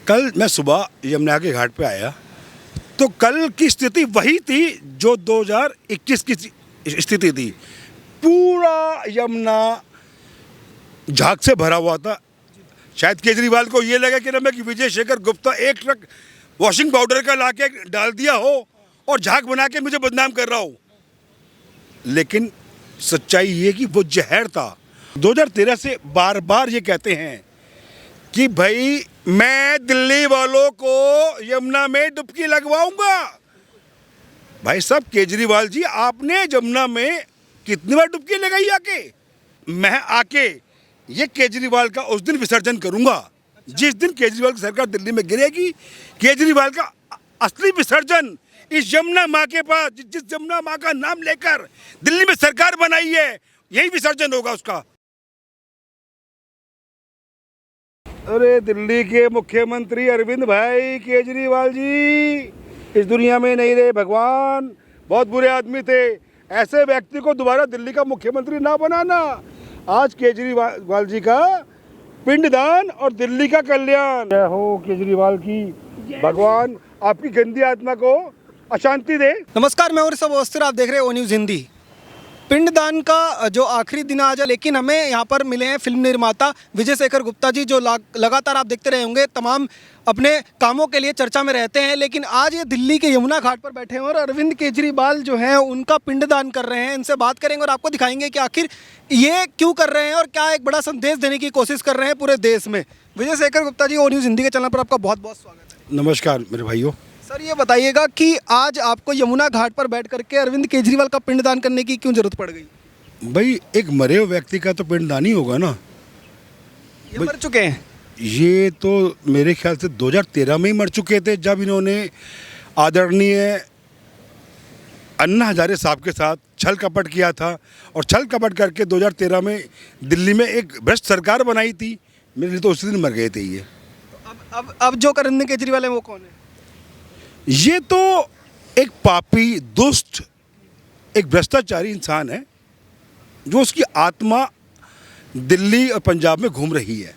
कल मैं सुबह यमुना के घाट पे आया तो कल की स्थिति वही थी जो 2021 की स्थिति थी। पूरा यमुना झाग से भरा हुआ था। शायद केजरीवाल को ये लगा कि ना मैं कि विजय शेखर गुप्ता एक ट्रक वॉशिंग पाउडर का लाके डाल दिया हो और झाग बना के मुझे बदनाम कर रहा हो, लेकिन सच्चाई ये कि वो जहर था। 2013 से बार बार ये कहते हैं कि भाई मैं दिल्ली वालों को यमुना में डुबकी लगवाऊंगा। भाई साहब केजरीवाल जी, आपने यमुना में कितनी बार डुबकी लगाई आके? मैं आके ये केजरीवाल का उस दिन विसर्जन करूंगा जिस दिन केजरीवाल की सरकार दिल्ली में गिरेगी। केजरीवाल का असली विसर्जन इस यमुना माँ के पास, जिस यमुना माँ का नाम लेकर दिल्ली में सरकार बनाई है, यही विसर्जन होगा उसका। अरे दिल्ली के मुख्यमंत्री अरविंद भाई केजरीवाल जी इस दुनिया में नहीं रहे भगवान, बहुत बुरे आदमी थे। ऐसे व्यक्ति को दोबारा दिल्ली का मुख्यमंत्री ना बनाना। आज केजरीवाल जी का पिंडदान और दिल्ली का कल्याण। जय हो केजरीवाल की, भगवान आपकी गंदी आत्मा को अशांति दे। नमस्कार, मैं और सब अवस्थर, आप देख रहे हैं ओ न्यूज़ हिंदी। पिंडदान का जो आखिरी दिन आज है, लेकिन हमें यहाँ पर मिले हैं फिल्म निर्माता विजय शेखर गुप्ता जी, जो लगातार आप देखते रहे होंगे तमाम अपने कामों के लिए चर्चा में रहते हैं। लेकिन आज ये दिल्ली के यमुना घाट पर बैठे हैं और अरविंद केजरीवाल जो हैं उनका पिंडदान कर रहे हैं। इनसे बात करेंगे और आपको दिखाएंगे कि आखिर ये क्यों कर रहे हैं और क्या एक बड़ा संदेश देने की कोशिश कर रहे हैं पूरे देश में। विजय शेखर गुप्ता जी, ओ न्यूज़ हिंदी के चैनल पर आपका बहुत बहुत स्वागत है। नमस्कार मेरे भाइयों। सर, ये बताइएगा कि आज आपको यमुना घाट पर बैठ करके अरविंद केजरीवाल का पिंडदान करने की क्यों जरूरत पड़ गई? भाई एक मरे हुए व्यक्ति का तो पिंडदान ही होगा ना। ये मर चुके हैं। ये तो मेरे ख्याल से 2013 में ही मर चुके थे, जब इन्होंने आदरणीय अन्ना हजारे साहब के साथ छल कपट किया था और छल कपट करके 2013 में दिल्ली में एक भ्रष्ट सरकार बनाई थी। मेरे लिए तो उसी दिन मर गए थे ये। अब जो अरविंद केजरीवाल है वो कौन है? ये तो एक पापी, दुष्ट, एक भ्रष्टाचारी इंसान है जो उसकी आत्मा दिल्ली और पंजाब में घूम रही है।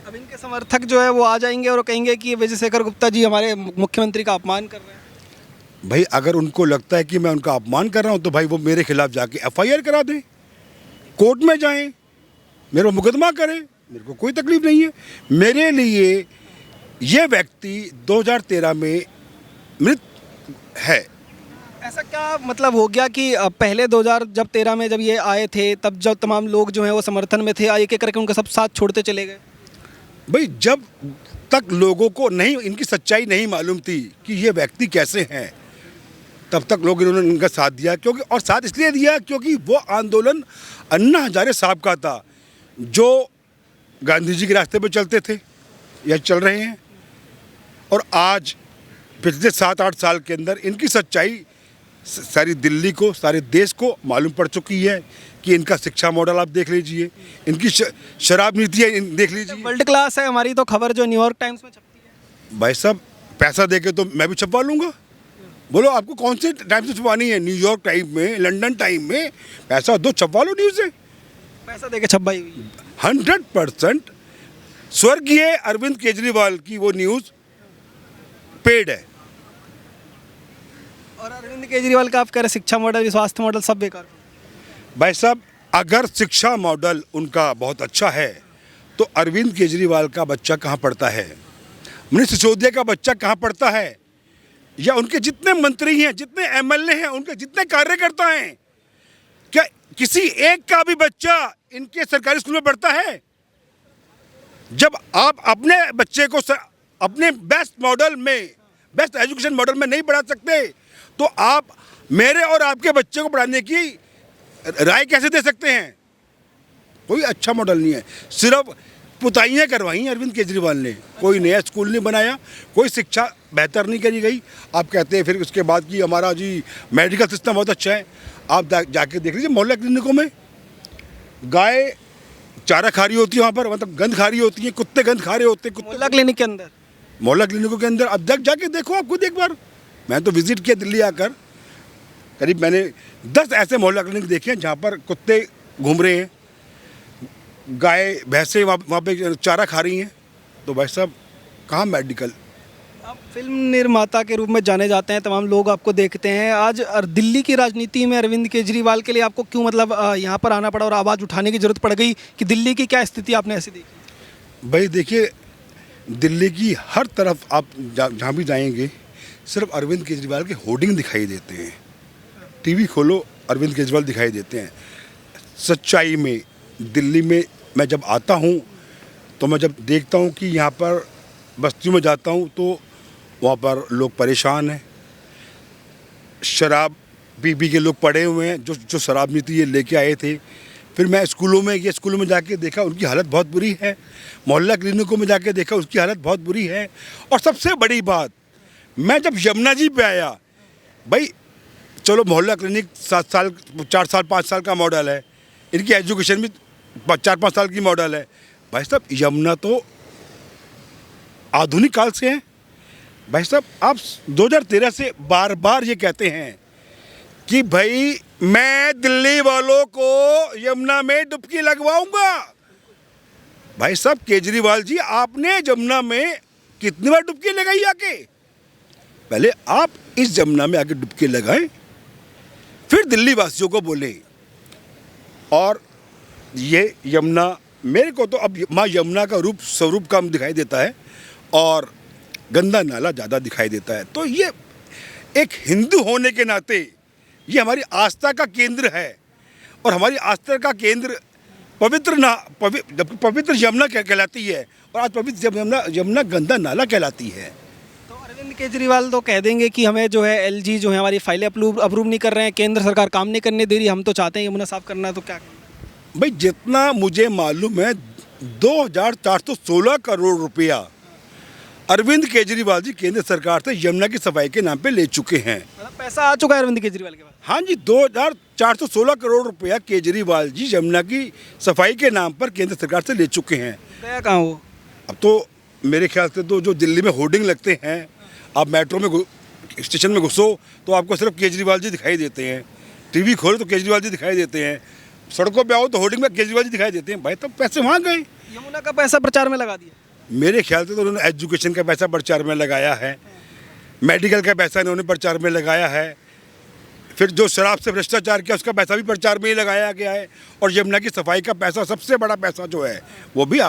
अब इनके समर्थक जो है वो आ जाएंगे और कहेंगे कि विजय शेखर गुप्ता जी हमारे मुख्यमंत्री का अपमान कर रहे हैं। भाई अगर उनको लगता है कि मैं उनका अपमान कर रहा हूं तो भाई वो मेरे खिलाफ जाके FIR करा दें, कोर्ट में जाएं, मेरे को मुकदमा करें, मेरे को कोई तकलीफ नहीं है। मेरे लिए ये व्यक्ति 2013 में मृत है। ऐसा क्या मतलब हो गया कि पहले 2013 में जब ये आए थे तब जब तमाम लोग जो हैं वो समर्थन में थे, एक एक करके उनका सब साथ छोड़ते चले गए? भाई जब तक लोगों को नहीं, इनकी सच्चाई नहीं मालूम थी कि ये व्यक्ति कैसे हैं, तब तक लोग इन्होंने इनका साथ दिया। क्योंकि और साथ इसलिए दिया क्योंकि वो आंदोलन अन्ना हजारे साहब का था जो गांधी जी के रास्ते पे चलते थे या चल रहे हैं। और आज पिछले 7-8 साल के अंदर इनकी सच्चाई सारी दिल्ली को, सारे देश को मालूम पड़ चुकी है कि इनका शिक्षा मॉडल आप देख लीजिए, इनकी शराब नीति है देख लीजिए, वर्ल्ड क्लास है। हमारी तो खबर जो न्यूयॉर्क टाइम्स में छपती है। भाई साहब पैसा देके तो मैं भी छपवा लूँगा। बोलो आपको कौन से टाइम से छपवानी है? न्यूयॉर्क टाइम में, लंदन टाइम में, पैसा दो, छपवा लो न्यूज़ से। पैसा देके छपवाई हुई 100% स्वर्गीय अरविंद केजरीवाल की वो न्यूज़ पेड है। और अरविंद केजरीवाल का आप कह रहे शिक्षा मॉडल, स्वास्थ्य मॉडल सब बेकार। भाई साहब अगर शिक्षा मॉडल उनका बहुत अच्छा है तो अरविंद केजरीवाल का बच्चा कहाँ पढ़ता है? मनीष सिसोदिया का बच्चा कहाँ पढ़ता है? या उनके जितने मंत्री हैं, जितने MLA हैं, उनके जितने कार्यकर्ता हैं, क्या किसी एक का भी बच्चा इनके सरकारी स्कूल में पढ़ता है? जब आप अपने बच्चे को अपने बेस्ट मॉडल में, बेस्ट एजुकेशन मॉडल में नहीं पढ़ा सकते तो आप मेरे और आपके बच्चे को पढ़ाने की राय कैसे दे सकते हैं? कोई अच्छा मॉडल नहीं है। सिर्फ पुताइयाँ करवाई अरविंद केजरीवाल ने, कोई नया स्कूल नहीं बनाया, कोई शिक्षा बेहतर नहीं करी गई। आप कहते हैं फिर उसके बाद कि हमारा जी मेडिकल सिस्टम बहुत अच्छा है। आप जाके देख लीजिए मोहल्ला क्लिनिकों में गाय चारा खा रही होती है, वहाँ पर मतलब गंद खा रही होती है, कुत्ते गंद खा रहे होते हैं। मोहल्ला क्लिनिक के अंदर, मोहल्ला क्लिनिकों के अंदर अब जाके देखो आप खुद एक बार। मैं तो विजिट किया दिल्ली आकर, करीब मैंने 10 ऐसे मोहल्ला क्लिनिक देखे हैं जहाँ पर कुत्ते घूम रहे हैं, गाय भैंसें वहाँ पे चारा खा रही हैं। तो भाई साहब कहाँ मेडिकल। आप फिल्म निर्माता के रूप में जाने जाते हैं, तमाम लोग आपको देखते हैं। आज दिल्ली की राजनीति में अरविंद केजरीवाल के लिए आपको क्यों मतलब यहाँ पर आना पड़ा और आवाज़ उठाने की ज़रूरत पड़ गई कि दिल्ली की क्या स्थिति आपने ऐसी देखी? भाई देखिए, दिल्ली की हर तरफ आप जहाँ भी जाएंगे सिर्फ अरविंद केजरीवाल के होर्डिंग दिखाई देते हैं। टीवी खोलो, अरविंद केजरीवाल दिखाई देते हैं। सच्चाई में दिल्ली में मैं जब आता हूँ तो मैं जब देखता हूँ कि यहाँ पर बस्तियों में जाता हूँ तो वहाँ पर लोग परेशान हैं, शराब पी के लोग पड़े हुए हैं, जो शराब नीति ये लेके आए थे। फिर मैं स्कूलों में जाके देखा, उनकी हालत बहुत बुरी है। मोहल्ला क्लिनिकों में जाके देखा, उसकी हालत बहुत बुरी है। और सबसे बड़ी बात, मैं जब यमुना जी पे आया, भाई चलो मोहल्ला क्लिनिक 7 साल 4 साल 5 साल का मॉडल है, इनकी एजुकेशन भी 4-5 साल की मॉडल है। भाई साहब यमुना तो आधुनिक काल से है। भाई साहब आप 2013 से बार बार ये कहते हैं कि भाई मैं दिल्ली वालों को यमुना में डुबकी लगवाऊंगा। भाई साहब केजरीवाल जी, आपने यमुना में कितनी बार डुबकी लगाई आके? पहले आप इस यमुना में आके डुबकी लगाएं, फिर दिल्ली वासियों को बोलें। और ये यमुना मेरे को तो अब माँ यमुना का स्वरूप कम दिखाई देता है और गंदा नाला ज़्यादा दिखाई देता है। तो ये एक हिंदू होने के नाते ये हमारी आस्था का केंद्र है और हमारी आस्था का केंद्र पवित्र यमुना कहलाती है और आज पवित्र यमुना गंदा नाला कहलाती है। तो अरविंद केजरीवाल तो कह देंगे कि हमें जो है एलजी जो है हमारी फाइलें अप्रूव नहीं कर रहे हैं, केंद्र सरकार काम नहीं करने दे रही, हम तो चाहते हैं यमुना साफ करना, तो क्या? भाई जितना मुझे मालूम है 2416 करोड़ रुपया अरविंद केजरीवाल जी केंद्र सरकार से यमुना की सफाई के नाम पे ले चुके हैं। मतलब पैसा आ चुका है अरविंद केजरीवाल के पास? हाँ जी, 2416 करोड़ रुपया केजरीवाल जी यमुना की सफाई के नाम पर केंद्र सरकार से ले चुके हैं। गया कहाँ वो? अब तो मेरे ख्याल से तो जो दिल्ली में होर्डिंग लगते हैं, आप मेट्रो में स्टेशन में घुसो तो आपको सिर्फ केजरीवाल जी दिखाई देते हैं। टीवी खोलो तो केजरीवाल जी दिखाई देते हैं। सड़कों पे आओ तो होर्डिंग में केजरीवाल जी दिखाई देते हैं। भाई तब पैसे वहाँ गए। यमुना का पैसा प्रचार में लगा दिया। मेरे ख्याल से तो उन्होंने एजुकेशन का पैसा प्रचार में लगाया है, मेडिकल का पैसा इन्होंने प्रचार में लगाया है, फिर जो शराब से भ्रष्टाचार किया उसका पैसा भी प्रचार में ही लगाया गया है, और यमुना की सफाई का पैसा, सबसे बड़ा पैसा जो है वो भी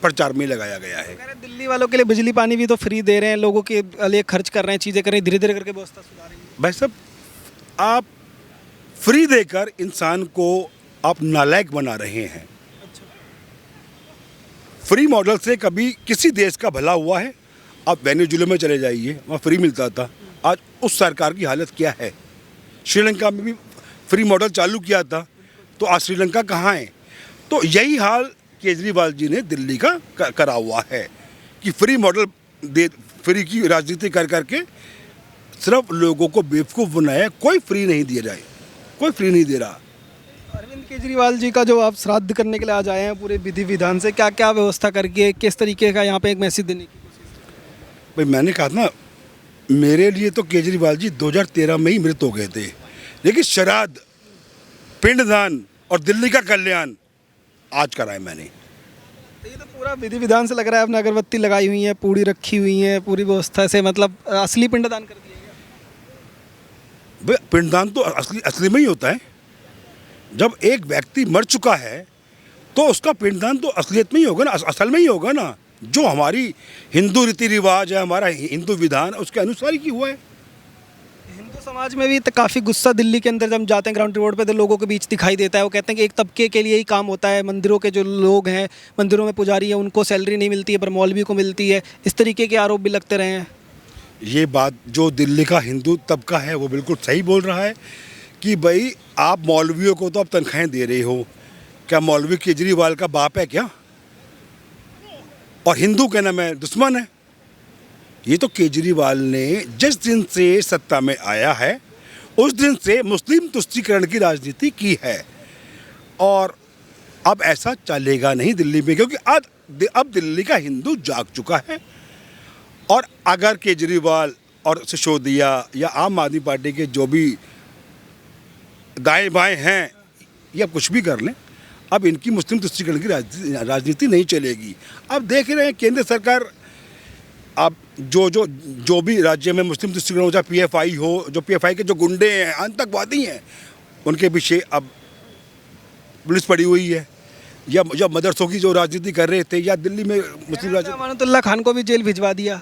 प्रचार में ही लगाया गया है। दिल्ली वालों के लिए बिजली पानी भी तो फ्री दे रहे हैं, लोगों के लिए खर्च कर रहे हैं, चीज़ें कर रहे हैं, धीरे धीरे करके व्यवस्था सुधार रही है। भाई साहब आप फ्री देकर इंसान को आप नालायक बना रहे हैं। फ्री मॉडल से कभी किसी देश का भला हुआ है? आप वेनेजुएला में चले जाइए, वहाँ फ्री मिलता था। आज उस सरकार की हालत क्या है? श्रीलंका में भी फ्री मॉडल चालू किया था, तो आज श्रीलंका कहाँ है? तो यही हाल केजरीवाल जी ने दिल्ली का करा हुआ है कि फ्री मॉडल फ्री की राजनीति कर करके सिर्फ लोगों को बेवकूफ़ बनाया। कोई फ्री नहीं दिया जाए, कोई फ्री नहीं दे रहा। अरविंद केजरीवाल जी का जो आप श्राद्ध करने के लिए आज आए हैं पूरे विधि विधान से, क्या क्या व्यवस्था करके, किस तरीके का यहाँ पे एक मैसेज देने की कोशिश? भाई मैंने कहा ना, मेरे लिए तो केजरीवाल जी 2013 में ही मृत हो गए थे, लेकिन श्राद्ध, पिंडदान और दिल्ली का कल्याण आज कराए मैंने। तो ये तो पूरा विधि विधान से लग रहा है, आपने अगरबत्ती लगाई हुई है, पूड़ी रखी हुई है, पूरी व्यवस्था से, मतलब असली पिंडदान कर दिया गया। भाई पिंडदान तो असली में ही होता है। जब एक व्यक्ति मर चुका है तो उसका पिंडदान तो असलियत में ही होगा ना, असल में ही होगा ना। जो हमारी हिंदू रीति रिवाज है, हमारा हिंदू विधान, उसके अनुसार ही हुआ है। हिंदू समाज में भी तो काफ़ी गुस्सा दिल्ली के अंदर जब जाते हैं ग्राउंड रोड पे तो लोगों के बीच दिखाई देता है। वो कहते हैं कि एक तबके के लिए ही काम होता है, मंदिरों के जो लोग हैं, मंदिरों में पुजारी हैं, उनको सैलरी नहीं मिलती है पर मौलवी को मिलती है। इस तरीके के आरोप भी लगते रहे हैं। ये बात जो दिल्ली का हिंदू तबका है वो बिल्कुल सही बोल रहा है कि भाई आप मौलवियों को तो आप तनख्वाहें दे रहे हो, क्या मौलवी केजरीवाल का बाप है क्या? और हिंदू कहना मैं दुश्मन है। ये तो केजरीवाल ने जिस दिन से सत्ता में आया है उस दिन से मुस्लिम तुष्टीकरण की राजनीति की है, और अब ऐसा चलेगा नहीं दिल्ली में, क्योंकि अब दिल्ली का हिंदू जाग चुका है। और अगर केजरीवाल और सिसोदिया या आम आदमी पार्टी के जो भी दाएं बाएं हैं, ये अब कुछ भी कर लें, अब इनकी मुस्लिम तुष्टीकरण की राजनीति नहीं चलेगी। अब देख रहे हैं केंद्र सरकार अब जो भी राज्य में मुस्लिम तुष्टिकरण हो, चाहे पीएफआई हो, जो पीएफआई के जो गुंडे हैं, आतंकवादी हैं, उनके पीछे अब पुलिस पड़ी हुई है। या मदरसों की जो राजनीति कर रहे थे, या दिल्ली में मुस्लिम राजनीति। अमानतुल्लाह खान को भी जेल भिजवा दिया।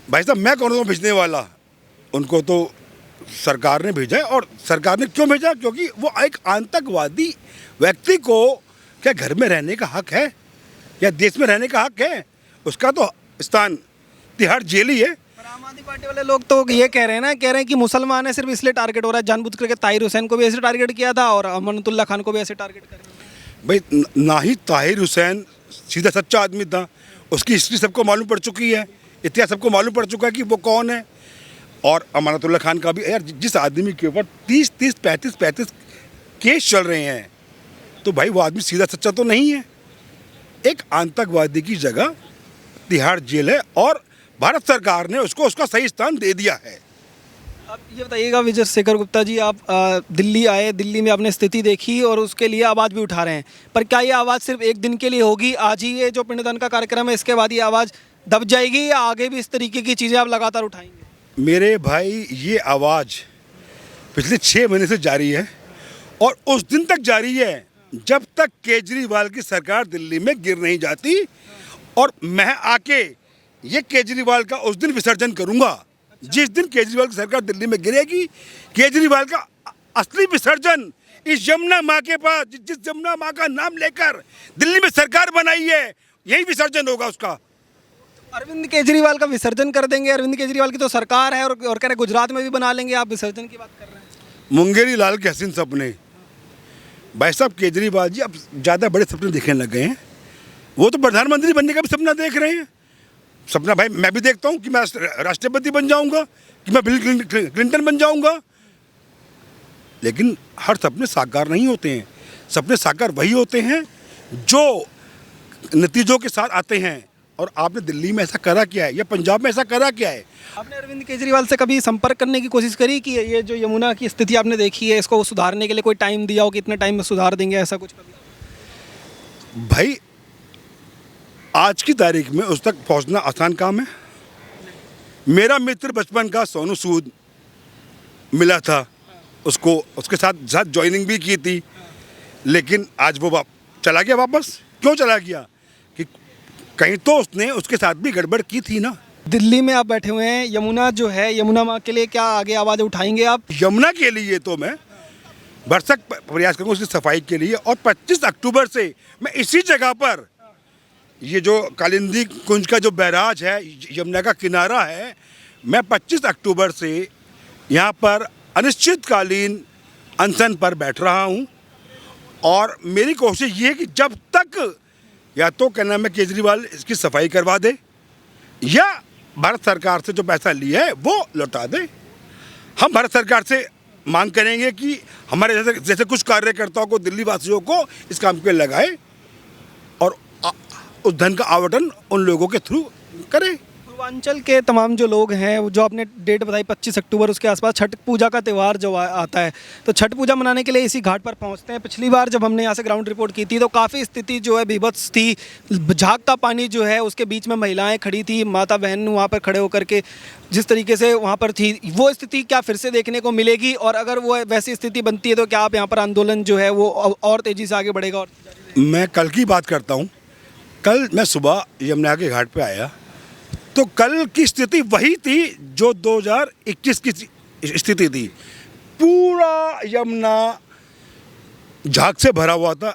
भाई साहब, मैं कौन हूँ भेजने वाला? उनको तो सरकार ने भेजा है। और सरकार ने क्यों भेजा? क्योंकि वो एक आतंकवादी व्यक्ति को क्या घर में रहने का हक है या देश में रहने का हक है? उसका तो स्थान तिहाड़ जेल ही है। पर आम आदमी पार्टी वाले लोग तो ये कह रहे हैं ना, कह रहे हैं कि मुसलमान है, सिर्फ इसलिए टारगेट हो रहा है। जानबूझ करके ताहिर हुसैन को भी ऐसे टारगेट किया था और अमानतुल्लाह खान को भी ऐसे टारगेट कर रहे हैं। भाई, ना ही ताहिर हुसैन सीधा सच्चा आदमी था, उसकी हिस्ट्री सबको मालूम पड़ चुकी है, इतिहास सबको मालूम पड़ चुका है कि वो कौन है। और अमानतुल्लाह खान का भी, यार जिस आदमी के ऊपर 35 केस चल रहे हैं, तो भाई वो आदमी सीधा सच्चा तो नहीं है। एक आतंकवादी की जगह तिहाड़ जेल है और भारत सरकार ने उसको उसका सही स्थान दे दिया है। अब ये बताइएगा विजय शेखर गुप्ता जी, आप दिल्ली आए, दिल्ली में आपने स्थिति देखी और उसके लिए आवाज़ भी उठा रहे हैं, पर क्या ये आवाज़ सिर्फ एक दिन के लिए होगी? आज ही ये जो पिंडदान का कार्यक्रम है, इसके बाद ये आवाज़ दब जाएगी या आगे भी इस तरीके की चीज़ें आप लगातार उठाएंगे? मेरे भाई, ये आवाज़ पिछले 6 महीने से जारी है और उस दिन तक जारी है जब तक केजरीवाल की सरकार दिल्ली में गिर नहीं जाती। और मैं आके ये केजरीवाल का उस दिन विसर्जन करूंगा जिस दिन केजरीवाल की सरकार दिल्ली में गिरेगी। केजरीवाल का असली विसर्जन इस यमुना माँ के पास, जिस यमुना माँ का नाम लेकर दिल्ली में सरकार बनाई है, यही विसर्जन होगा उसका। अरविंद केजरीवाल का विसर्जन कर देंगे? अरविंद केजरीवाल की तो सरकार है और कह रहे गुजरात में भी बना लेंगे, आप विसर्जन की बात कर रहे हैं। मुंगेरी लाल के हसीन सपने। भाई साहब, केजरीवाल जी अब ज़्यादा बड़े सपने देखने लग गए हैं। वो तो प्रधानमंत्री बनने का भी सपना देख रहे हैं। सपना भाई मैं भी देखता हूँ कि मैं राष्ट्रपति बन जाऊँगा, कि मैं बिल क्लिंटन बन जाऊँगा। लेकिन हर सपने साकार नहीं होते हैं। सपने साकार वही होते हैं जो नतीजों के साथ आते हैं। और आपने दिल्ली में ऐसा करा क्या है या पंजाब में ऐसा करा क्या है? आपने अरविंद केजरीवाल से कभी संपर्क करने की कोशिश करी कि ये जो यमुना की स्थिति आपने देखी है, इसको सुधारने के लिए कोई टाइम दिया हो कि इतने टाइम में सुधार देंगे, ऐसा कुछ कभी? भाई, आज की तारीख में उस तक पहुंचना आसान काम है? मेरा मित्र बचपन का सोनू सूद मिला था, उसको उसके साथ ज्वाइनिंग भी की थी, लेकिन आज वो चला गया वापस। क्यों चला गया? कि कहीं तो उसने उसके साथ भी गड़बड़ की थी ना। दिल्ली में आप बैठे हुए हैं, यमुना जो है, यमुना माँ के लिए क्या आगे आवाज़ उठाएंगे आप? यमुना के लिए तो मैं भरसक प्रयास करूँगा उसकी सफाई के लिए। और 25 अक्टूबर से मैं इसी जगह पर, ये जो कालिंदी कुंज का जो बैराज है, यमुना का किनारा है, मैं 25 अक्टूबर से यहाँ पर अनिश्चितकालीन अनशन पर बैठ रहा हूँ। और मेरी कोशिश ये है कि जब तक या तो क्या नाम है केजरीवाल इसकी सफाई करवा दे या भारत सरकार से जो पैसा लिया है वो लौटा दे। हम भारत सरकार से मांग करेंगे कि हमारे जैसे कुछ कार्यकर्ताओं को, दिल्ली वासियों को इस काम पे लगाए और उस धन का आवंटन उन लोगों के थ्रू करे। पूर्वांचल के तमाम जो लोग हैं, जो आपने डेट बताई 25 अक्टूबर, उसके आसपास छठ पूजा का त्यौहार जो आता है, तो छठ पूजा मनाने के लिए इसी घाट पर पहुंचते हैं। पिछली बार जब हमने यहाँ से ग्राउंड रिपोर्ट की थी तो काफ़ी स्थिति जो है बीभत्स थी। झागता पानी जो है उसके बीच में महिलाएं खड़ी थी, माता बहन वहाँ पर खड़े होकर के जिस तरीके से वहाँ पर थी, वो स्थिति क्या फिर से देखने को मिलेगी? और अगर वो वैसी स्थिति बनती है तो क्या आप यहाँ पर आंदोलन जो है वो और तेज़ी से आगे बढ़ेगा? और मैं कल की बात करता हूँ। कल मैं सुबह यमुना के घाट पे आया तो कल की स्थिति वही थी जो 2021 की स्थिति थी। पूरा यमुना झाग से भरा हुआ था।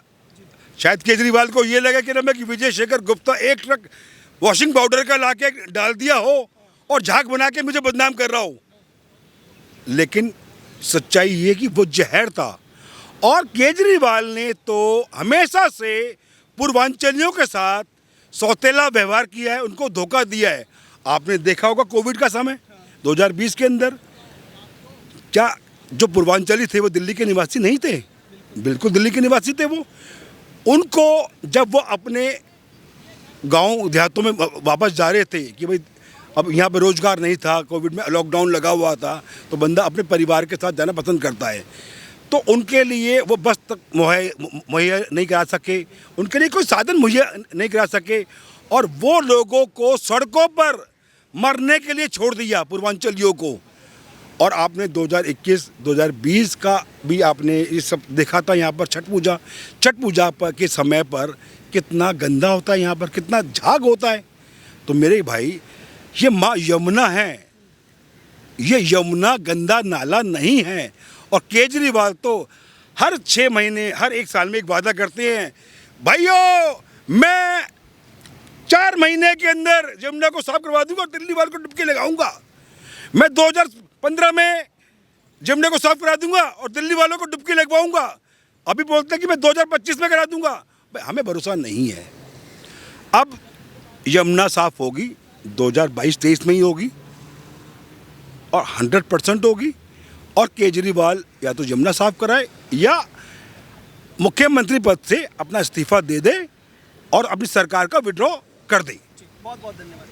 शायद केजरीवाल को ये लगा कि ना कि विजय शेखर गुप्ता एक ट्रक वॉशिंग पाउडर का लाके डाल दिया हो और झाग बना के मुझे बदनाम कर रहा हो। लेकिन सच्चाई ये कि वो जहर था। और केजरीवाल ने तो हमेशा से पूर्वांचलियों के साथ सौतेला व्यवहार किया है, उनको धोखा दिया है। आपने देखा होगा कोविड का समय 2020 के अंदर, क्या जो पूर्वांचली थे वो दिल्ली के निवासी नहीं थे? बिल्कुल दिल्ली के निवासी थे वो। उनको जब वो अपने गांव देहातों में वापस जा रहे थे कि भाई अब यहाँ पे रोज़गार नहीं था, कोविड में लॉकडाउन लगा हुआ था, तो बंदा अपने परिवार के साथ जाना पसंद करता है, तो उनके लिए वो बस तक मुहैया नहीं करा सके, उनके लिए कोई साधन मुहैया नहीं करा सके। और वो लोगों को सड़कों पर मरने के लिए छोड़ दिया, पूर्वांचलियों को। और आपने 2021-2020 का भी आपने ये सब देखा था यहाँ पर छठ पूजा पर के समय पर कितना गंदा होता है यहाँ पर, कितना झाग होता है। तो मेरे भाई, ये माँ यमुना है, ये यमुना गंदा नाला नहीं है। और केजरीवाल तो हर 6 महीने, हर 1 साल में एक वादा करते हैं, भाइयों मैं 4 महीने के अंदर यमुना को साफ करवा दूंगा और दिल्ली वालों को डुबकी लगाऊंगा। मैं 2015 में यमुना को साफ करा दूंगा और दिल्ली वालों को डुबकी लगवाऊंगा। अभी बोलते हैं कि मैं 2025 में करा दूंगा। भाई हमें भरोसा नहीं है। अब यमुना साफ होगी 2022-23 में ही होगी और 100% होगी। और केजरीवाल या तो यमुना साफ कराए या मुख्यमंत्री पद से अपना इस्तीफा दे दे और अपनी सरकार का विड्रॉ कर दे। बहुत बहुत धन्यवाद।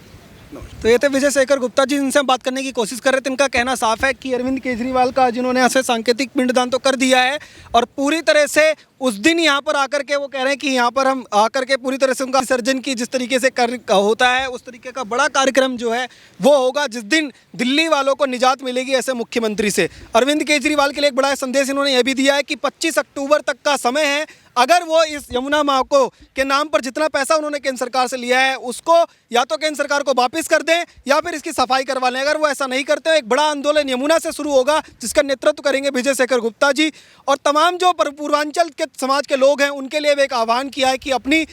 तो ये थे विजय शेखर गुप्ता जी, जिनसे हम बात करने की कोशिश कर रहे थे। इनका कहना साफ है कि अरविंद केजरीवाल का, जिन्होंने ऐसे सांकेतिक पिंडदान तो कर दिया है और पूरी तरह से उस दिन यहाँ पर आकर के वो कह रहे हैं कि यहाँ पर हम आकर के पूरी तरह से उनका विसर्जन की जिस तरीके से होता है, उस तरीके का बड़ा कार्यक्रम जो है वो होगा जिस दिन दिल्ली वालों को निजात मिलेगी ऐसे मुख्यमंत्री से। अरविंद केजरीवाल के लिए एक बड़ा संदेश इन्होंने यह भी दिया है कि 25 अक्टूबर तक का समय है। अगर वो इस यमुना माँ को के नाम पर जितना पैसा उन्होंने केंद्र सरकार से लिया है उसको या तो केंद्र सरकार को वापस कर दें या फिर इसकी सफाई करवा लें। अगर वो ऐसा नहीं करते एक बड़ा आंदोलन यमुना से शुरू होगा, जिसका नेतृत्व करेंगे विजय शेखर गुप्ता जी। और तमाम जो पूर्वांचल के समाज के लोग हैं उनके लिए भी एक आह्वान किया है कि अपने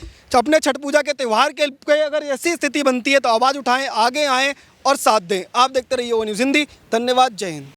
छठ पूजा के त्यौहार के अगर ऐसी स्थिति बनती है तो आवाज़ उठाएं, आगे आएँ और साथ दें। आप देखते रहिए ओ न्यूज़ हिंदी। धन्यवाद। जय हिंद।